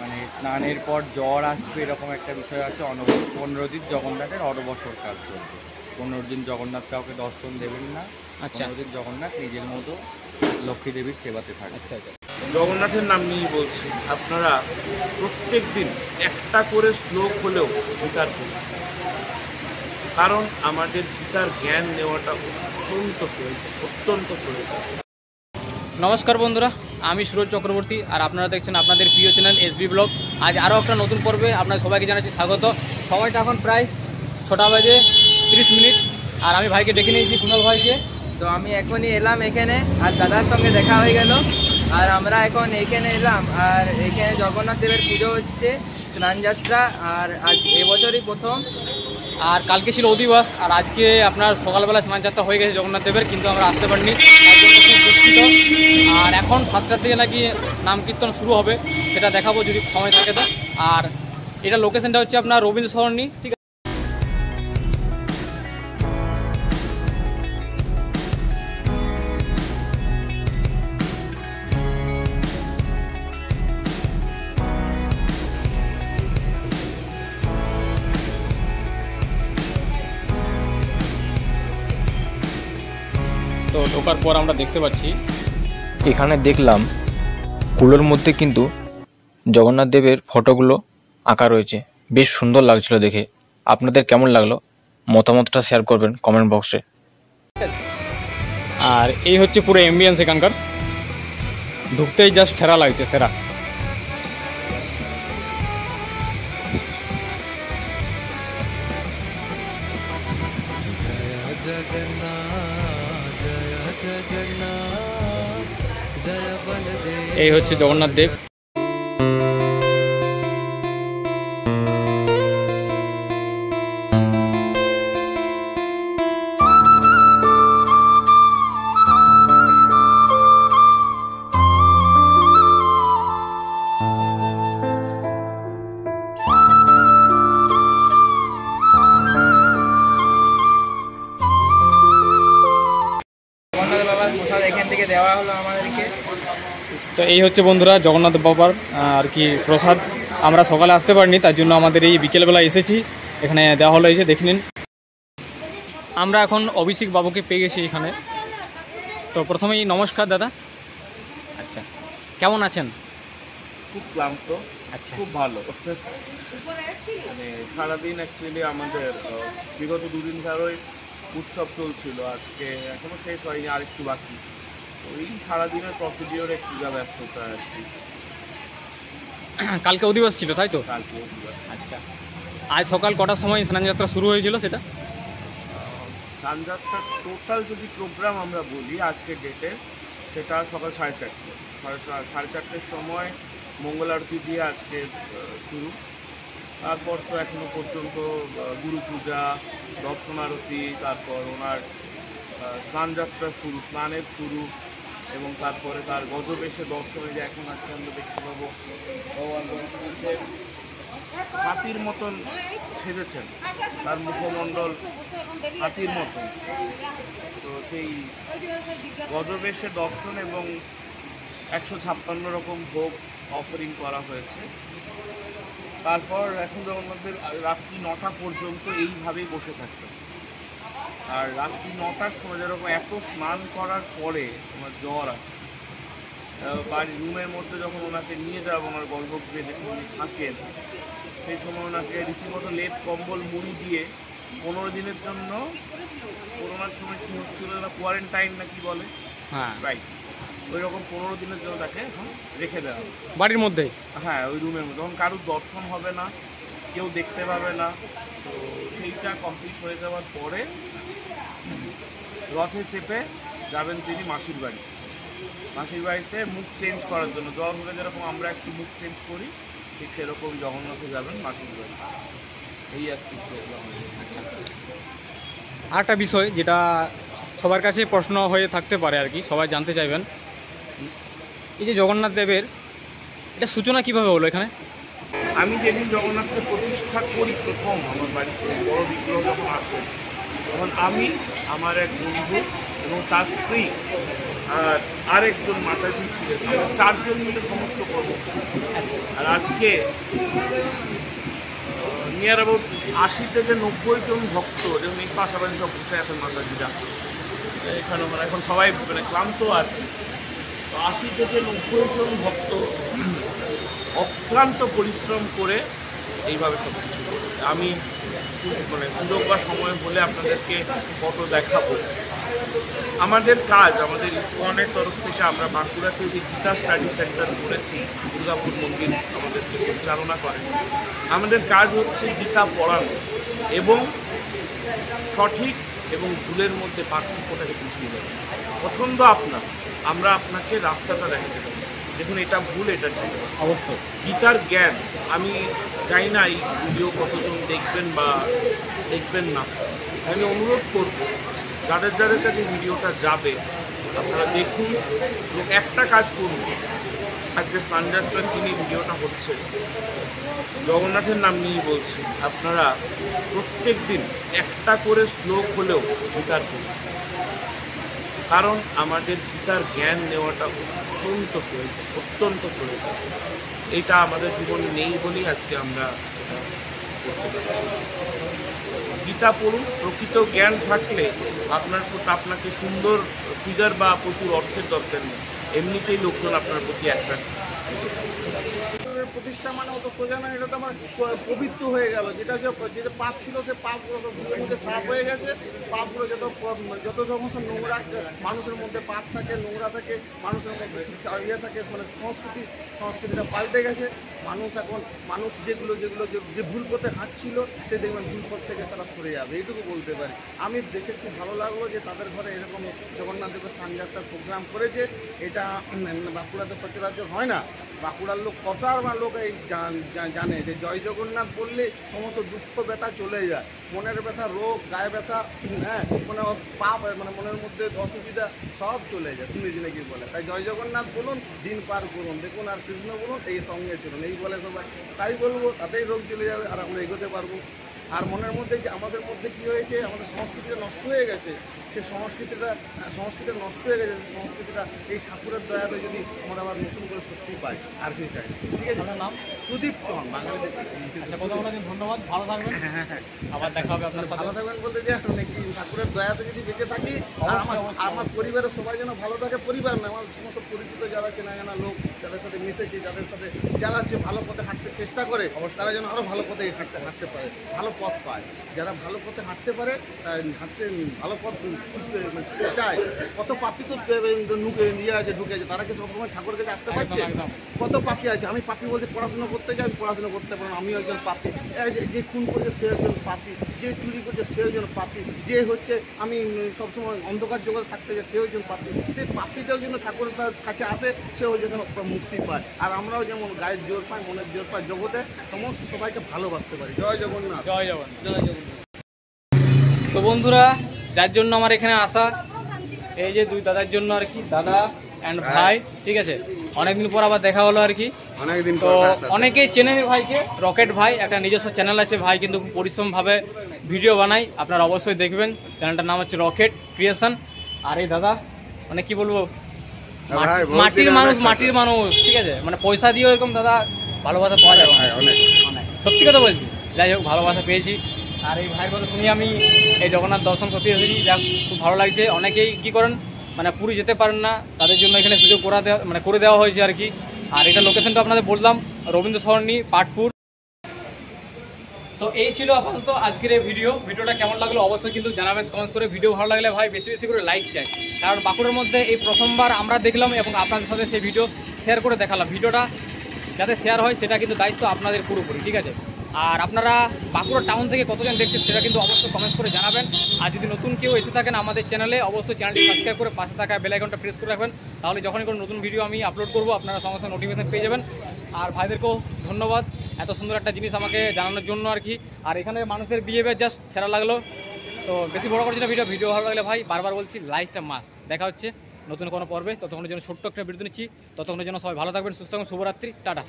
মানে স্নানের পর জ্বর আসবে এরকম একটা বিষয় আছে। 15 দিন জগন্নাথের অনবসর কাজ চলবে। 15 দিন জগন্নাথ কাউকে দর্শন দেবেন না। আচ্ছা। 15 দিন জগন্নাথ নিজের মতো লক্ষ্মী দেবীর সেবাতে থাকে। আচ্ছা আচ্ছা। জগন্নাথের নাম নিয়ে বলছি, আপনারা প্রত্যেক দিন একটা করে শ্লোক হলেও গীতার করুন, কারণ আমাদের গীতার জ্ঞান নেওয়াটা অত্যন্ত প্রয়োজন। নমস্কার বন্ধুরা, আমি সুরজ চক্রবর্তী আর আপনারা দেখছেন আপনাদের প্রিয় চ্যানেল এসবি ব্লগ। আজ আরও একটা নতুন পর্বে আপনাদের সবাইকে জানাচ্ছি স্বাগত। সময়টা এখন প্রায় 6টা বাজে 30 মিনিট আর আমি ভাইকে ডেকে নিয়েছি, কুণাল ভাইকে। তো আমি এখনই এলাম এখানে, আর দাদার সঙ্গে দেখা হয়ে গেল, আর আমরা এখন এখানে এলাম। আর এখানে জগন্নাথ দেবের পুজো হচ্ছে, স্নানযাত্রা, আর আজ এবছরই প্রথম। আর কালকে ছিল অধিবাস, আর আজকে আপনার সকালবেলা স্নানযাত্রা হয়ে গেছে জগন্নাথ দেবের, কিন্তু আমরা আসতে পারিনি, তার জন্য খুব দুঃখিত। আর এখন 7টার থেকে নাকি নাম কীর্তন শুরু হবে, সেটা দেখাবো যদি সময় থাকে তো। আর এটা লোকেশনটা হচ্ছে আপনার রবীন্দ্র সরণি, ঠিক আছে। তো ঢোকার পর আমরা দেখতে পাচ্ছি, এখানে দেখলাম কুলোর মধ্যে কিন্তু জগন্নাথ দেবের ফটোগুলো আঁকা রয়েছে। বেশ সুন্দর লাগছিল দেখে। আপনাদের কেমন লাগলো মতামতটা শেয়ার করবেন কমেন্ট বক্সে। আর এই হচ্ছে পুরো অ্যাম্বিয়েন্স এখানকার, ঢুকতেই জাস্ট সেরা লাগছে, সেরা। এই হচ্ছে জগন্নাথ দেব। জগন্নাথ বাবার প্রসাদ এখান থেকে দেওয়া হলো আমাদেরকে। তো এই হচ্ছে বন্ধুরা জগন্নাথ বাবার আর কি প্রসাদ। আমরা সকালে আসতে পারিনি, তার জন্য আমাদের এই বিকেলবেলা এসেছি, এখানে দেওয়া হলো, এসে দেখে নিন। আমরা এখন অভিষেক বাবুকে পেয়ে গেছি এখানে। তো প্রথমেই নমস্কার দাদা। আচ্ছা, কেমন আছেন? খুব ক্লান্ত, আচ্ছা, খুব ভালো। মানে সারাদিন অ্যাকচুয়ালি আমাদের বিগত দুদিন ধরেই উৎসব চলছিল, আজকে এখনো শেষ হয়নি, আর একটু বাকি। ওই সারাদিনের প্রসিডিওর একটু যা ব্যস্ততা আর কি। কালকে অধিবাস ছিল তাই তো? কালকে অধিবাস। আচ্ছা, আজ সকাল কটার সময় স্নানযাত্রা শুরু হয়েছিল সেটা? স্নানযাত্রার টোটাল যদি প্রোগ্রাম আমরা বলি আজকের ডেটে, সেটা সকাল 4:30। 4:30 সময় মঙ্গল আরতি দিয়ে আজকে শুরু। তারপর তো এখনো পর্যন্ত গুরু পূজা, দর্শন আরতি, তারপর ওনার স্নানযাত্রা শুরু, স্নানের শুরু, এবং তারপরে তার গজবেশে দর্শনে যে এখন আজকে আমরা দেখতে পাবো ভগবান জগন্নাথের হাতির মতন সেজেছেন, তার মুখমণ্ডল হাতির মতন। তো সেই গজবেশে দর্শন এবং 156 রকম ভোগ অফারিং করা হয়েছে। তারপর এখন জগন্নাথদের রাত্রি 9টা পর্যন্ত এইভাবেই বসে থাকতে। আর রাত্রি 9টার সময় যেরকম এত স্নান করার পরে আমার জ্বর আসে, বাড়ির রুমের মধ্যে যখন ওনাকে নিয়ে যাবো ওনার গর্ভগৃহে যেখানে উনি থাকেন, সেই সময় ওনাকে রীতিমতো লেপ কম্বল মুড়ি দিয়ে 15 দিনের জন্য, করোনার সময় কী হচ্ছিল না, কোয়ারেন্টাইন না কি বলে, হ্যাঁ রাইট, ওই রকম 15 দিনের জন্য তাকে এখন রেখে দেওয়া হবে বাড়ির মধ্যেই। হ্যাঁ, ওই রুমের মধ্যে। তখন কারোর দর্শন হবে না, কেউ দেখতে পাবে না। তো সেইটা কমপ্লিট হয়ে যাওয়ার পরে রথে চেপে যাবেন তিনি মাসির বাড়ি। মাসির বাড়িতে মুখ চেঞ্জ করার জন্য, জ্বর হলে যেরকম আমরা একটু মুখ চেঞ্জ করি, ঠিক সেরকম জগন্নাথে যাবেন মাসির বাড়ি। এই আছে প্রোগ্রাম। আচ্ছা, আর একটা বিষয় যেটা সবার কাছে প্রশ্ন হয়ে থাকতে পারে আর কি, সবাই জানতে চাইবেন, এই যে জগন্নাথ দেবের এটা সূচনা কিভাবে হলো এখানে? আমি যেদিন জগন্নাথকে প্রতিষ্ঠা করি প্রথম আমার বাড়িতে বড় বিগ্রহ যখন আসে, তখন আমি, আমার এক বন্ধু এবং তার স্ত্রী আর আরেকজন মাতাজি ছিলেন, 4জন মিলে সমস্ত করবো। আর আজকে নিয়ার অ্যাবাউট 80 থেকে 90 জন ভক্ত, যেমন এই পাশাপাশি সব বসে আছেন মাতাজিরা এখানে, মানে এখন সবাই মানে ক্লান্ত আর কি। 80 থেকে 90 জন ভক্ত অক্লান্ত পরিশ্রম করে এইভাবে সব কিছু করেছে। আমি মানে সুযোগ বা সময় হলে আপনাদেরকে ফটো দেখাবো। আমাদের কাজ, আমাদের ইসকনের তরফ থেকে আমরা বাঁকুড়াতে যে গীতা স্টাডি সেন্টার করেছি, দুর্গাপুর মন্দির আমাদেরকে পরিচালনা করে, আমাদের কাজ হচ্ছে গীতা পড়ানো এবং সঠিক এবং ভুলের মধ্যে পার্থক্যটাকে বুঝিয়ে দেবে। পছন্দ আপনার, আমরা আপনাকে রাস্তাটা দেখাতে পারি, দেখুন এটা ভুল, এটা ঠিক। অবশ্যই গীতার জ্ঞান, আমি জানি না এই ভিডিও কতজন দেখবেন বা দেখবেন না, আমি অনুরোধ করব যাদের যাদের কাছে ভিডিওটা যাবে আপনারা দেখুন এবং একটা কাজ করুন। আজকে স্নানযাত্রার দিনে ভিডিওটা হচ্ছে, জগন্নাথের নাম নিয়েই বলছি, আপনারা প্রত্যেক দিন একটা করে শ্লোক হলেও গীতার করুন, কারণ আমাদের গীতার জ্ঞান নেওয়াটা অত্যন্ত প্রয়োজন, অত্যন্ত প্রয়োজন। এটা আমাদের জীবনে নেই বলেই আজকে আমরা করতে পারছি। গীতা পড়ুন, প্রকৃত জ্ঞান থাকলে আপনাকে সুন্দর ফিগার বা প্রচুর অর্থের দরকার নেই, এমনিতেই লোকজন আপনার প্রতি অ্যাট্রাক্ট। প্রতিষ্ঠা মানে অত সোজা না, এটা তো আমার পবিত্র হয়ে গেল। যেটা যেটা পাপ ছিল সে পাপগুলো সব ভুলের মধ্যে সাফ হয়ে গেছে। পাপগুলো যত সমস্ত নোংরা মানুষের মধ্যে পাপ থাকে, নোংরা থাকে, মানুষের মধ্যে ইয়ে থাকে, মানে সংস্কৃতিটা পাল্টে গেছে। মানুষ যেগুলো যে ভুল পথে হাঁটছিল সে দেখবেন ভুল পথ থেকে তারা সরে যাবে, এইটুকু বলতে পারি। আমি দেখে খুব ভালো লাগলো যে তাদের ঘরে এরকম জগন্নাথ দেবের স্নানযাত্রার প্রোগ্রাম করেছে। এটা বাঁকুড়াতে সচরাচর হয় না। বাঁকুড়ার লোক কত আর লোক এই জানে যে জয় জগন্নাথ বললে সমস্ত দুঃখ ব্যথা চলে যায়, মনের ব্যথা, রোগ, গায়ে ব্যথা, হ্যাঁ, মানে পাপ, মানে মনের মধ্যে অসুবিধা সব চলে যায়, শুনেছি নাকি বলে। তাই জয় জগন্নাথ বলুন, দিন পার করুন, দেখুন আর কৃষ্ণ বলুন, এই সঙ্গে চলুন, এই বলে সবাই তাই বলবো, তাতেই রোগ চলে যাবে আর আমরা এগোতে পারবো। আর মনের মধ্যে যে আমাদের মধ্যে কী হয়েছে, আমাদের সংস্কৃতিটা নষ্ট হয়ে গেছে, সেই সংস্কৃতিটা নষ্ট হয়ে গেছে। সংস্কৃতিটা এই ঠাকুরের দয়াতে যদি আমরা আবার নতুন করে সত্যি পাই, আর কি চাই। ঠিক আছে, আমার নাম সুদীপ চৌহান, বাঙালিদের। আচ্ছা, ধন্যবাদ, ভালো থাকবেন। হ্যাঁ, আবার দেখা হবে আপনার সাথে। ভালো থাকবেন বলতে যে নাকি ঠাকুরের দয়াতে যদি বেঁচে থাকি, আর আমার পরিবারের সবাই যেন ভালো থাকে। পরিবার না, আমার সমস্ত পরিচিত যারা চেনা জানা লোক, যাদের সাথে মিশেছি, যাদের সাথে যারা যে ভালো পথে হাঁটতে চেষ্টা করে, তারা যেন আরও ভালো পথে হাঁটতে পারে, ভালো পথ পায়। যারা ভালো পথে হাঁটতে পারে, ভালো পথ চায়। কত পাপি তো নিয়ে আছে, ঢুকে আছে, তারা কি সবসময় ঠাকুরের কাছে আসতে পারছে? কত পাপি আছে। আমি পাপি বলতে পড়াশোনা করতে যাই, আমি পড়াশোনা করতে পারি, আমিও একজন পাপি। যে খুন করছে সে একজন পাপি, যে চুরি করছে সে একজন পাপি, যে হচ্ছে আমি সবসময় অন্ধকার জগতে থাকতে যাই সেও একজন পাপি। সেই পাপিটাও যেন ঠাকুরের কাছে আসে, সেও যেন মুক্তি পায়। আর আমরাও যেমন গায়ের জোর পাই, মনের জোর পাই, জগতে সমস্ত সবাইকে ভালোবাসতে পারি। জয় জগন্নাথ। জয় জগন্নাথ। জয় জগন্নাথ। তো বন্ধুরা, যার জন্য আমার এখানে আসা, এই যে দুই দাদার জন্য আর কি, দাদা অ্যান্ড ভাই, ঠিক আছে, অনেকদিন পর আবার দেখা হলো আর কি। অনেকদিন তো অনেকেই চেনেন ভাইকে, রকেট ভাই, একটা নিজস্ব চ্যানেল আছে ভাই, কিন্তু পরিশ্রমভাবে ভিডিও বানাই, আপনারা অবশ্যই দেখবেন। চ্যানেলটার নাম হচ্ছে রকেট ক্রিয়েশন। আর এই দাদা, মানে কি বলবো, মাটির মানুষ, ঠিক আছে, মানে পয়সা দিয়েও এরকম দাদা ভালোবাসা পাওয়া যায় অনেক, সত্যি কথা বলছি। যাই হোক, ভালোবাসা পেয়েছি। আর এই ভাইয়ের কথা শুনি আমি এই জগন্নাথ দর্শন করতে এসেছি, যা খুব ভালো লাগছে। অনেকেই কি করেন, মানে পুরী যেতে পারেন না, তাদের জন্য এখানে সুযোগ করে দেওয়া হয়েছে আর কি। আর এটা লোকেশনটা আপনাদের বললাম, রবীন্দ্র সরণি, পাটপুর। তো এই ছিল আপাতত আজকের এই ভিডিওটা কেমন লাগলো অবশ্যই কিন্তু জানাবেন কমেন্টস করে। ভিডিও ভালো লাগলে ভাই বেশি বেশি করে লাইক চাই, কারণ বাঁকুড়ার মধ্যে এই প্রথমবার আমরা দেখলাম এবং আপনাদের সাথে সেই ভিডিও শেয়ার করে দেখালাম। ভিডিওটা যাতে শেয়ার হয় সেটা কিন্তু দায়িত্ব আপনাদের পুরোপুরি, ঠিক আছে। আর আপনারা বাঁকুড়া টাউন থেকে কতজন দেখছেন সেটা কিন্তু অবশ্যই কমেন্টস করে জানাবেন। আর যদি নতুন কেউ এসে থাকেন আমাদের চ্যানেলে, অবশ্যই চ্যানেলটি সাবস্ক্রাইব করে পাশে থাকা বেল আইকনটা প্রেস করে রাখবেন, তাহলে যখনই কোনো নতুন ভিডিও আমি আপলোড করবো আপনারা সঙ্গে সঙ্গে নোটিফিকেশন পেয়ে যাবেন। আর ভাইদেরকেও ধন্যবাদ এত সুন্দর একটা জিনিস আমাকে জানানোর জন্য আর কি। আর এখানে মানুষের বিহেভিয়ার জাস্ট সেরা লাগলো। তো বেশি বড় করছি না ভিডিও ভালো লাগলে ভাই বারবার বলছি লাইকটা মাস্ট। দেখা হচ্ছে নতুন কোনো পর্বে, ততক্ষণের জন্য ছোট্ট একটা ভিডিও নিচ্ছি। ততক্ষণের জন্য সবাই ভালো থাকবেন, সুস্থ থাকবেন, শুভরাত্রি, টাটা।